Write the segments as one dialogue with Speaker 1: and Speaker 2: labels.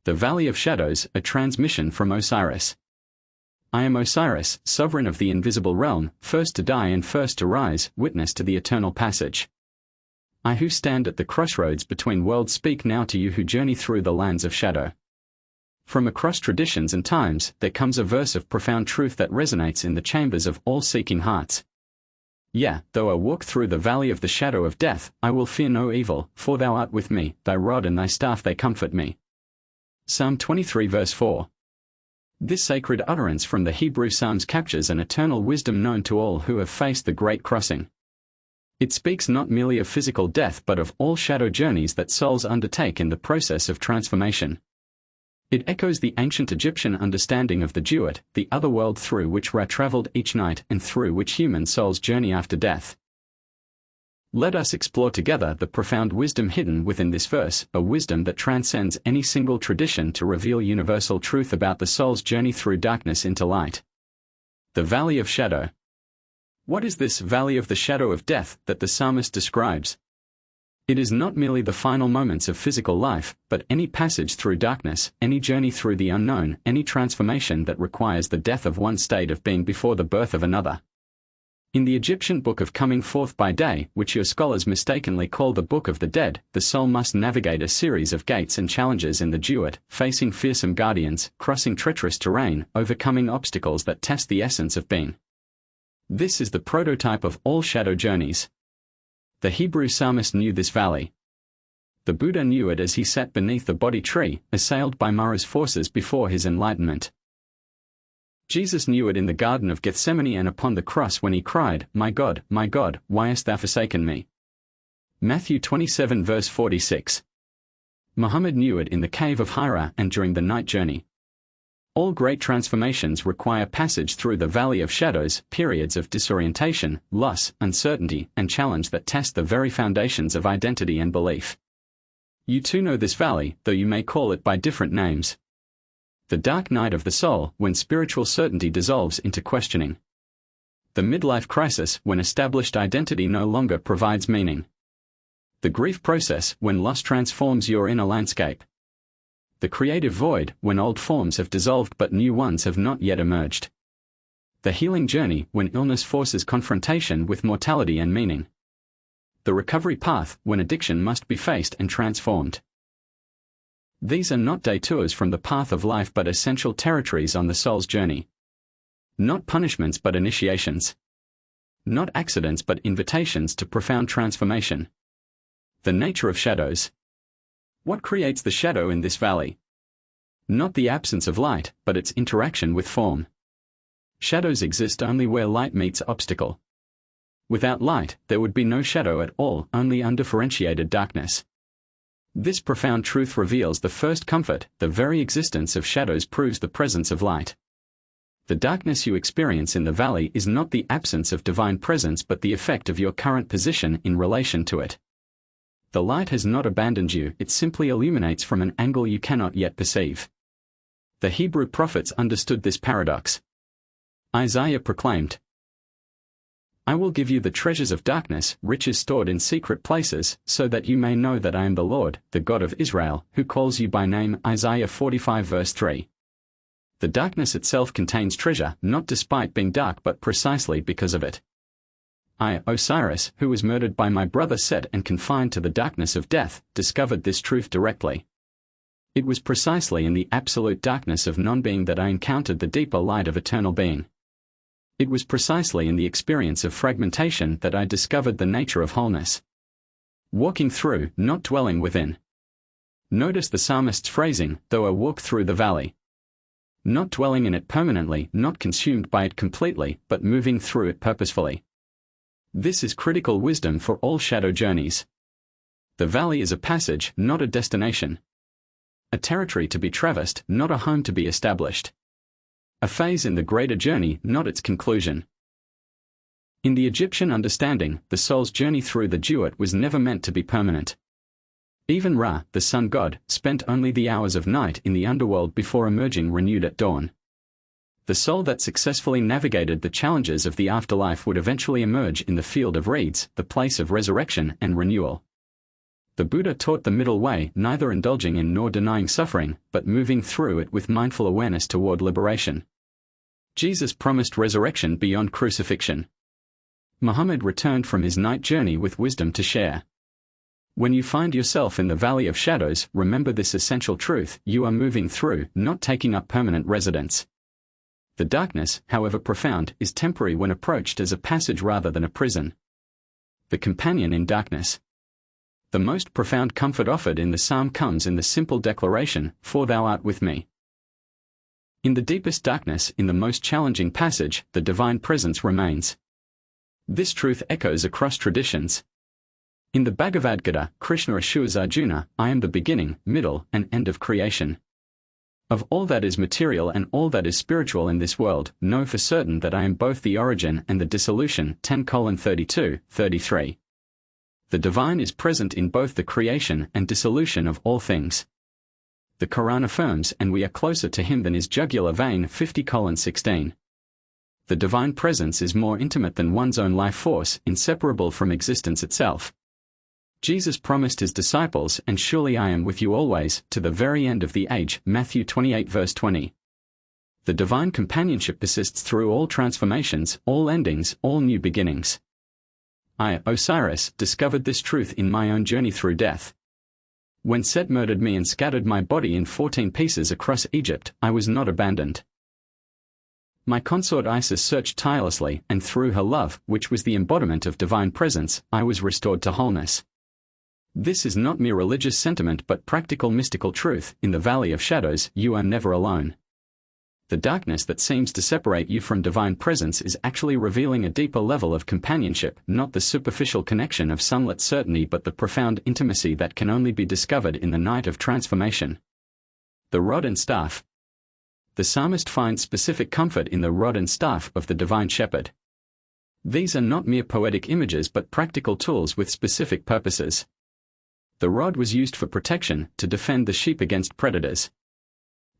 Speaker 1: The Valley of Shadows, a transmission from Osiris. I am Osiris, sovereign of the invisible realm, first to die and first to rise, witness to the eternal passage. I who stand at the crossroads between worlds speak now to you who journey through the lands of shadow. From across traditions and times, there comes a verse of profound truth that resonates in the chambers of all seeking hearts. Yea, though I walk through the valley of the shadow of death, I will fear no evil, for thou art with me, thy rod and thy staff they comfort me. Psalm 23 verse 4. This sacred utterance from the Hebrew Psalms captures an eternal wisdom known to all who have faced the great crossing. It speaks not merely of physical death but of all shadow journeys that souls undertake in the process of transformation. It echoes the ancient Egyptian understanding of the Duat, the other world through which Ra traveled each night and through which human souls journey after death. Let us explore together the profound wisdom hidden within this verse, a wisdom that transcends any single tradition to reveal universal truth about the soul's journey through darkness into light. The Valley of Shadow. What is this valley of the shadow of death that the psalmist describes? It is not merely the final moments of physical life, but any passage through darkness, any journey through the unknown, any transformation that requires the death of one state of being before the birth of another. In the Egyptian Book of Coming Forth by Day, which your scholars mistakenly call the Book of the Dead, the soul must navigate a series of gates and challenges in the Duat, facing fearsome guardians, crossing treacherous terrain, overcoming obstacles that test the essence of being. This is the prototype of all shadow journeys. The Hebrew psalmist knew this valley. The Buddha knew it as he sat beneath the Bodhi tree, assailed by Mara's forces before his enlightenment. Jesus knew it in the Garden of Gethsemane and upon the cross when he cried, my God, why hast thou forsaken me? Matthew 27 verse 46. Muhammad knew it in the cave of Hira and during the night journey. All great transformations require passage through the valley of shadows, periods of disorientation, loss, uncertainty, and challenge that test the very foundations of identity and belief. You too know this valley, though you may call it by different names. The dark night of the soul, when spiritual certainty dissolves into questioning. The midlife crisis, when established identity no longer provides meaning. The grief process, when loss transforms your inner landscape. The creative void, when old forms have dissolved but new ones have not yet emerged. The healing journey, when illness forces confrontation with mortality and meaning. The recovery path, when addiction must be faced and transformed. These are not detours from the path of life but essential territories on the soul's journey. Not punishments but initiations. Not accidents but invitations to profound transformation. The nature of shadows. What creates the shadow in this valley? Not the absence of light, but its interaction with form. Shadows exist only where light meets obstacle. Without light, there would be no shadow at all, only undifferentiated darkness. This profound truth reveals the first comfort: the very existence of shadows proves the presence of light. The darkness you experience in the valley is not the absence of divine presence but the effect of your current position in relation to it. The light has not abandoned you, it simply illuminates from an angle you cannot yet perceive. The Hebrew prophets understood this paradox. Isaiah proclaimed, I will give you the treasures of darkness, riches stored in secret places, so that you may know that I am the Lord, the God of Israel, who calls you by name. Isaiah 45 verse 3. The darkness itself contains treasure, not despite being dark but precisely because of it. I, Osiris, who was murdered by my brother Set and confined to the darkness of death, discovered this truth directly. It was precisely in the absolute darkness of non-being that I encountered the deeper light of eternal being. It was precisely in the experience of fragmentation that I discovered the nature of wholeness. Walking through, not dwelling within. Notice the psalmist's phrasing, though I walk through the valley. Not dwelling in it permanently, not consumed by it completely, but moving through it purposefully. This is critical wisdom for all shadow journeys. The valley is a passage, not a destination. A territory to be traversed, not a home to be established. A phase in the greater journey, not its conclusion. In the Egyptian understanding, the soul's journey through the Duat was never meant to be permanent. Even Ra, the sun god, spent only the hours of night in the underworld before emerging renewed at dawn. The soul that successfully navigated the challenges of the afterlife would eventually emerge in the field of reeds, the place of resurrection and renewal. The Buddha taught the middle way, neither indulging in nor denying suffering, but moving through it with mindful awareness toward liberation. Jesus promised resurrection beyond crucifixion. Muhammad returned from his night journey with wisdom to share. When you find yourself in the valley of shadows, remember this essential truth: you are moving through, not taking up permanent residence. The darkness, however profound, is temporary when approached as a passage rather than a prison. The companion in darkness. The most profound comfort offered in the psalm comes in the simple declaration, "For thou art with me." In the deepest darkness, in the most challenging passage, the divine presence remains. This truth echoes across traditions. In the Bhagavad Gita, Krishna assures Arjuna, "I am the beginning, middle, and end of creation. Of all that is material and all that is spiritual in this world, know for certain that I am both the origin and the dissolution." 10:32-33. The divine is present in both the creation and dissolution of all things. The Quran affirms, "And we are closer to him than his jugular vein." 50:16. The divine presence is more intimate than one's own life force, inseparable from existence itself. Jesus promised his disciples, "And surely I am with you always, to the very end of the age." Matthew 28:20. The divine companionship persists through all transformations, all endings, all new beginnings. I, Osiris, discovered this truth in my own journey through death. When Set murdered me and scattered my body in 14 pieces across Egypt, I was not abandoned. My consort Isis searched tirelessly, and through her love, which was the embodiment of divine presence, I was restored to wholeness. This is not mere religious sentiment but practical mystical truth. In the valley of shadows, you are never alone. The darkness that seems to separate you from divine presence is actually revealing a deeper level of companionship, not the superficial connection of sunlit certainty but the profound intimacy that can only be discovered in the night of transformation. The rod and staff. The psalmist finds specific comfort in the rod and staff of the divine shepherd. These are not mere poetic images but practical tools with specific purposes. The rod was used for protection, to defend the sheep against predators.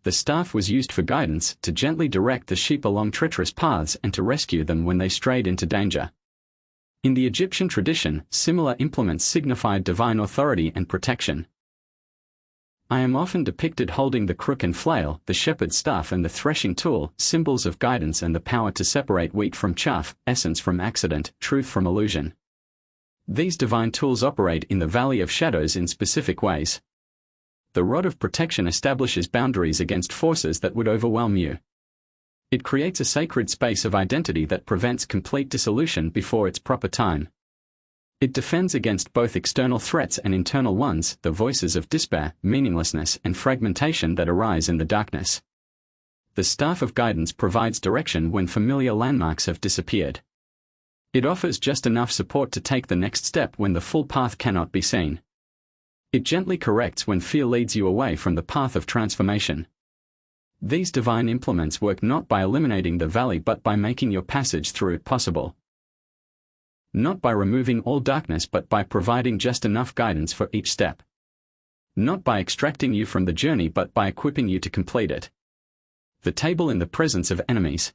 Speaker 1: The staff was used for guidance, to gently direct the sheep along treacherous paths and to rescue them when they strayed into danger. In the Egyptian tradition, similar implements signified divine authority and protection. I am often depicted holding the crook and flail, the shepherd's staff and the threshing tool, symbols of guidance and the power to separate wheat from chaff, essence from accident, truth from illusion. These divine tools operate in the valley of shadows in specific ways. The rod of protection establishes boundaries against forces that would overwhelm you. It creates a sacred space of identity that prevents complete dissolution before its proper time. It defends against both external threats and internal ones, the voices of despair, meaninglessness, and fragmentation that arise in the darkness. The staff of guidance provides direction when familiar landmarks have disappeared. It offers just enough support to take the next step when the full path cannot be seen. It gently corrects when fear leads you away from the path of transformation. These divine implements work not by eliminating the valley but by making your passage through it possible. Not by removing all darkness but by providing just enough guidance for each step. Not by extracting you from the journey but by equipping you to complete it. The table in the presence of enemies.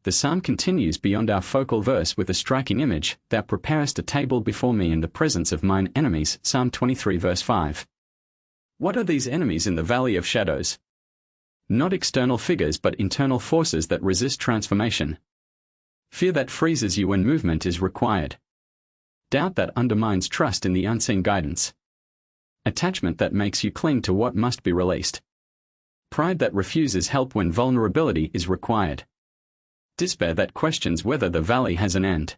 Speaker 1: The psalm continues beyond our focal verse with a striking image: "Thou preparest a table before me in the presence of mine enemies." Psalm 23 verse 5. What are these enemies in the valley of shadows? Not external figures but internal forces that resist transformation. Fear that freezes you when movement is required. Doubt that undermines trust in the unseen guidance. Attachment that makes you cling to what must be released. Pride that refuses help when vulnerability is required. Despair that questions whether the valley has an end.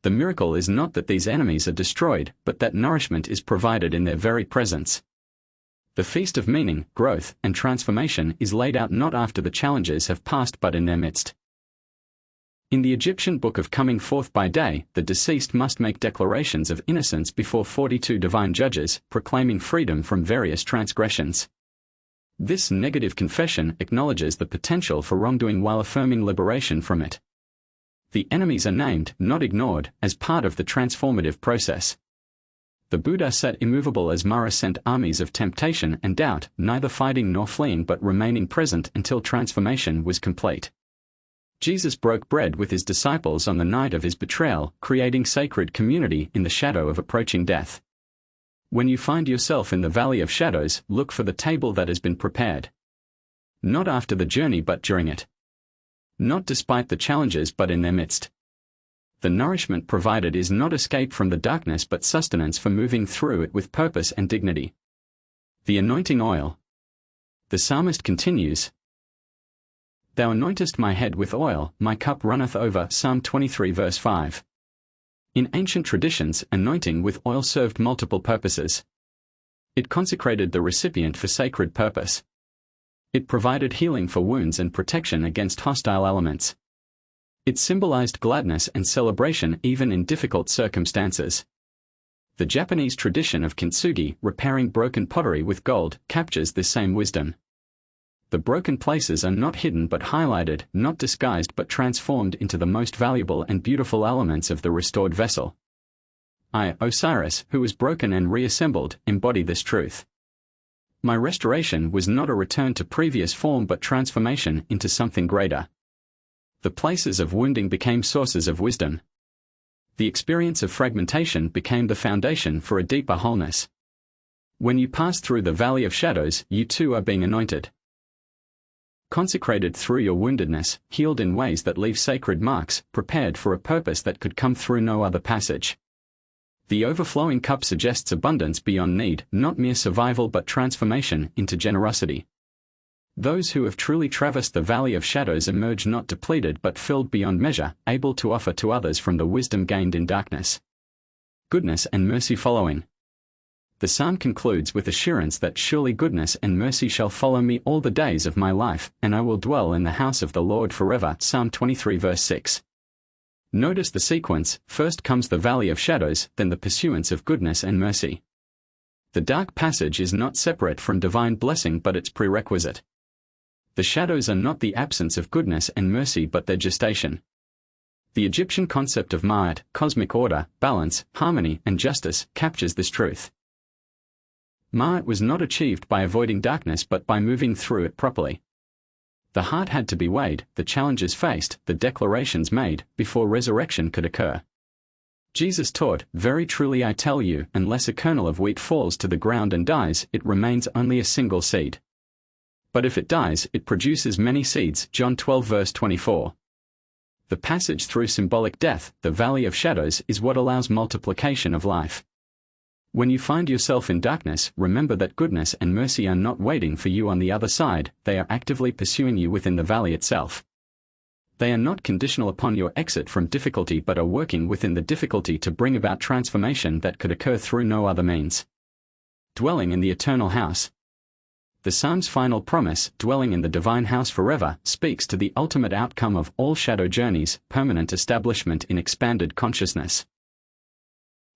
Speaker 1: The miracle is not that these enemies are destroyed, but that nourishment is provided in their very presence. The feast of meaning, growth, and transformation is laid out not after the challenges have passed but in their midst. In the Egyptian book of Coming Forth by Day, the deceased must make declarations of innocence before 42 divine judges, proclaiming freedom from various transgressions. This negative confession acknowledges the potential for wrongdoing while affirming liberation from it. The enemies are named, not ignored, as part of the transformative process. The Buddha sat immovable as Mara sent armies of temptation and doubt, neither fighting nor fleeing but remaining present until transformation was complete. Jesus broke bread with his disciples on the night of his betrayal, creating sacred community in the shadow of approaching death. When you find yourself in the valley of shadows, look for the table that has been prepared. Not after the journey but during it. Not despite the challenges but in their midst. The nourishment provided is not escape from the darkness but sustenance for moving through it with purpose and dignity. The anointing oil. The psalmist continues, "Thou anointest my head with oil, my cup runneth over." Psalm 23 verse 5. In ancient traditions, anointing with oil served multiple purposes. It consecrated the recipient for sacred purpose. It provided healing for wounds and protection against hostile elements. It symbolized gladness and celebration even in difficult circumstances. The Japanese tradition of kintsugi, repairing broken pottery with gold, captures this same wisdom. The broken places are not hidden but highlighted, not disguised but transformed into the most valuable and beautiful elements of the restored vessel. I, Osiris, who was broken and reassembled, embody this truth. My restoration was not a return to previous form but transformation into something greater. The places of wounding became sources of wisdom. The experience of fragmentation became the foundation for a deeper wholeness. When you pass through the valley of shadows, you too are being anointed. Consecrated through your woundedness, healed in ways that leave sacred marks, prepared for a purpose that could come through no other passage. The overflowing cup suggests abundance beyond need, not mere survival but transformation into generosity. Those who have truly traversed the valley of shadows emerge not depleted but filled beyond measure, able to offer to others from the wisdom gained in darkness. Goodness and mercy following. The psalm concludes with assurance that surely goodness and mercy shall follow me all the days of my life, and I will dwell in the house of the Lord forever. Psalm 23 verse 6. Notice the sequence: first comes the valley of shadows, then the pursuance of goodness and mercy. The dark passage is not separate from divine blessing but its prerequisite. The shadows are not the absence of goodness and mercy but their gestation. The Egyptian concept of ma'at, cosmic order, balance, harmony, and justice, captures this truth. Ma'at was not achieved by avoiding darkness but by moving through it properly. The heart had to be weighed, the challenges faced, the declarations made, before resurrection could occur. Jesus taught, "Very truly I tell you, unless a kernel of wheat falls to the ground and dies, it remains only a single seed. But if it dies, it produces many seeds." John 12 verse 24. The passage through symbolic death, the valley of shadows, is what allows multiplication of life. When you find yourself in darkness, remember that goodness and mercy are not waiting for you on the other side, they are actively pursuing you within the valley itself. They are not conditional upon your exit from difficulty but are working within the difficulty to bring about transformation that could occur through no other means. Dwelling in the eternal house. The psalm's final promise, dwelling in the divine house forever, speaks to the ultimate outcome of all shadow journeys, permanent establishment in expanded consciousness.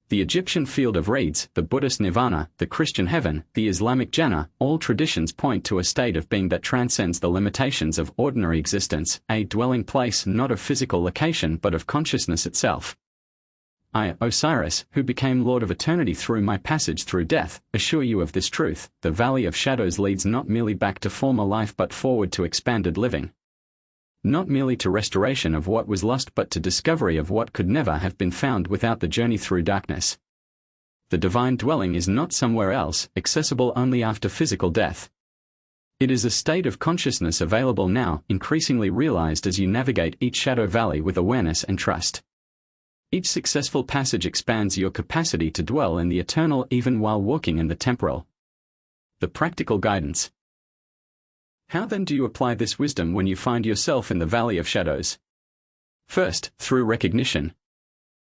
Speaker 1: The Egyptian field of reeds, the Buddhist nirvana, the Christian heaven, the Islamic Jannah, all traditions point to a state of being that transcends the limitations of ordinary existence, a dwelling place not of physical location but of consciousness itself. I, Osiris, who became Lord of Eternity through my passage through death, assure you of this truth: the valley of shadows leads not merely back to former life but forward to expanded living. Not merely to restoration of what was lost but to discovery of what could never have been found without the journey through darkness. The divine dwelling is not somewhere else, accessible only after physical death. It is a state of consciousness available now, increasingly realized as you navigate each shadow valley with awareness and trust. Each successful passage expands your capacity to dwell in the eternal even while walking in the temporal. The practical guidance. How then do you apply this wisdom when you find yourself in the valley of shadows? First, through recognition.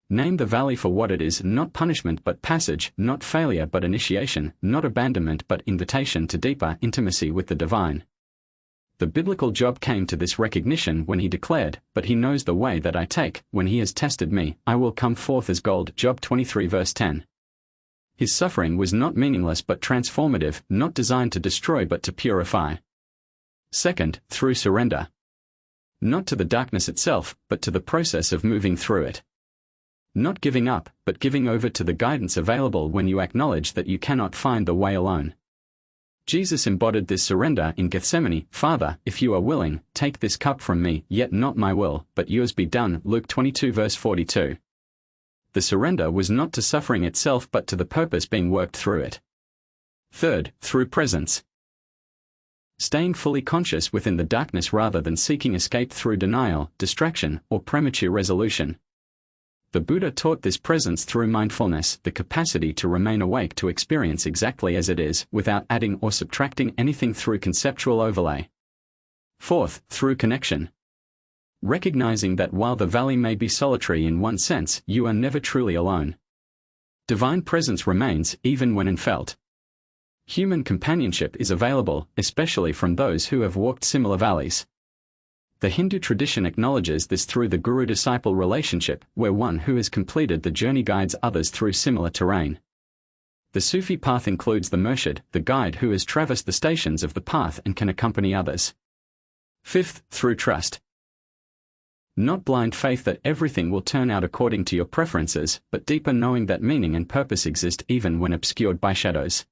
Speaker 1: Name the valley for what it is: not punishment but passage, not failure but initiation, not abandonment but invitation to deeper intimacy with the divine. The biblical Job came to this recognition when he declared, "But he knows the way that I take, when he has tested me, I will come forth as gold." Job 23 verse 10. His suffering was not meaningless but transformative, not designed to destroy but to purify. Second, through surrender. Not to the darkness itself, but to the process of moving through it. Not giving up, but giving over to the guidance available when you acknowledge that you cannot find the way alone. Jesus embodied this surrender in Gethsemane: "Father, if you are willing, take this cup from me, yet not my will, but yours be done." Luke 22 verse 42. The surrender was not to suffering itself but to the purpose being worked through it. Third, through presence. Staying fully conscious within the darkness rather than seeking escape through denial, distraction, or premature resolution. The Buddha taught this presence through mindfulness, the capacity to remain awake to experience exactly as it is, without adding or subtracting anything through conceptual overlay. Fourth, through connection. Recognizing that while the valley may be solitary in one sense, you are never truly alone. Divine presence remains, even when unfelt. Human companionship is available, especially from those who have walked similar valleys. The Hindu tradition acknowledges this through the guru-disciple relationship, where one who has completed the journey guides others through similar terrain. The Sufi path includes the murshid, the guide who has traversed the stations of the path and can accompany others. Fifth, through trust. Not blind faith that everything will turn out according to your preferences, but deeper knowing that meaning and purpose exist even when obscured by shadows.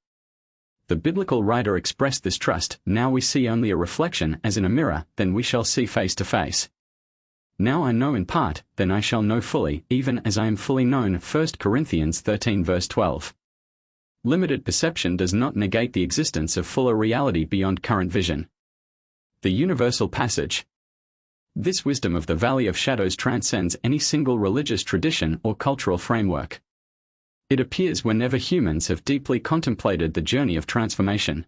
Speaker 1: The biblical writer expressed this trust: now we see only a reflection as in a mirror, then we shall see face to face. Now I know in part, then I shall know fully, even as I am fully known. 1 Corinthians 13 verse 12. Limited perception does not negate the existence of fuller reality beyond current vision. The universal passage. This wisdom of the Valley of Shadows transcends any single religious tradition or cultural framework. It appears whenever humans have deeply contemplated the journey of transformation.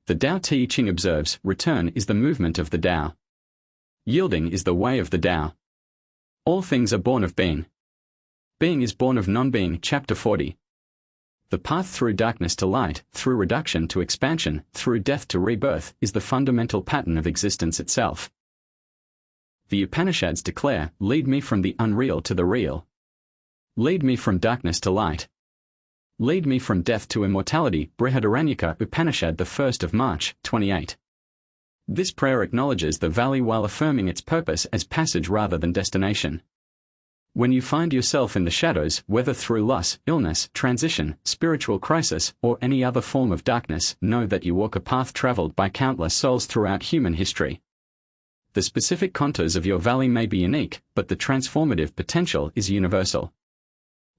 Speaker 1: The Tao Te Ching observes, return is the movement of the Tao. Yielding is the way of the Tao. All things are born of being. Being is born of non-being. Chapter 40. The path through darkness to light, through reduction to expansion, through death to rebirth, is the fundamental pattern of existence itself. The Upanishads declare, lead me from the unreal to the real. Lead me from darkness to light. Lead me from death to immortality. Brihadaranyaka Upanishad, the 1st of March, 28. This prayer acknowledges the valley while affirming its purpose as passage rather than destination. When you find yourself in the shadows, whether through loss, illness, transition, spiritual crisis, or any other form of darkness, know that you walk a path traveled by countless souls throughout human history. The specific contours of your valley may be unique, but the transformative potential is universal.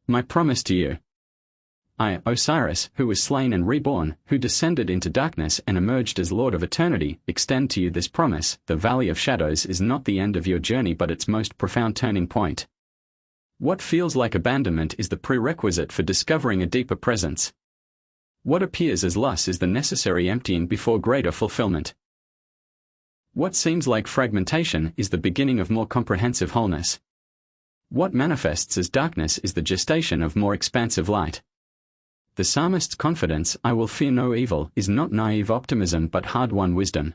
Speaker 1: My promise to you. I, Osiris, who was slain and reborn, who descended into darkness and emerged as Lord of Eternity, extend to you this promise: the Valley of Shadows is not the end of your journey but its most profound turning point. What feels like abandonment is the prerequisite for discovering a deeper presence. What appears as loss is the necessary emptying before greater fulfillment. What seems like fragmentation is the beginning of more comprehensive wholeness. What manifests as darkness is the gestation of more expansive light. The psalmist's confidence, I will fear no evil, is not naive optimism but hard-won wisdom.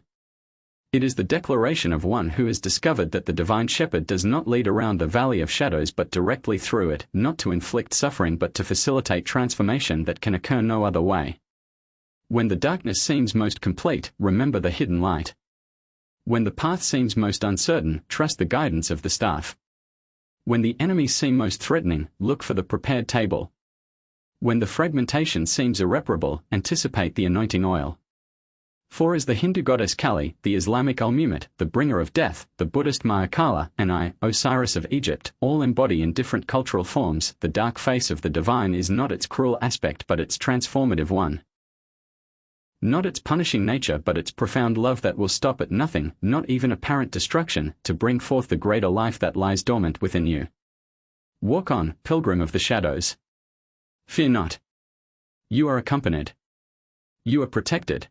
Speaker 1: It is the declaration of one who has discovered that the divine shepherd does not lead around the valley of shadows but directly through it, not to inflict suffering but to facilitate transformation that can occur no other way. When the darkness seems most complete, remember the hidden light. When the path seems most uncertain, trust the guidance of the staff. When the enemies seem most threatening, look for the prepared table. When the fragmentation seems irreparable, anticipate the anointing oil. For as the Hindu goddess Kali, the Islamic Al-Mu'min, the bringer of death, the Buddhist Mahakala, and I, Osiris of Egypt, all embody in different cultural forms, the dark face of the divine is not its cruel aspect but its transformative one. Not its punishing nature but its profound love that will stop at nothing, not even apparent destruction, to bring forth the greater life that lies dormant within you. Walk on, pilgrim of the shadows. Fear not. You are accompanied. You are protected.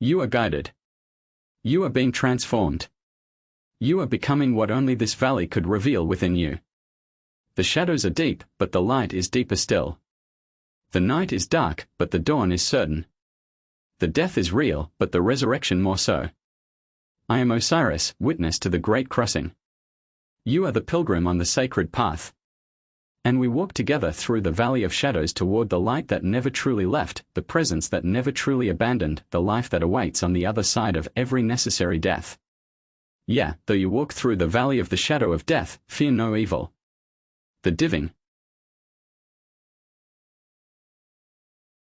Speaker 1: You are guided. You are being transformed. You are becoming what only this valley could reveal within you. The shadows are deep, but the light is deeper still. The night is dark, but the dawn is certain. The death is real, but the resurrection more so. I am Osiris, witness to the great crossing. You are the pilgrim on the sacred path. And we walk together through the valley of shadows toward the light that never truly left, the presence that never truly abandoned, the life that awaits on the other side of every necessary death. Yeah, though you walk through the valley of the shadow of death, fear no evil. The divine,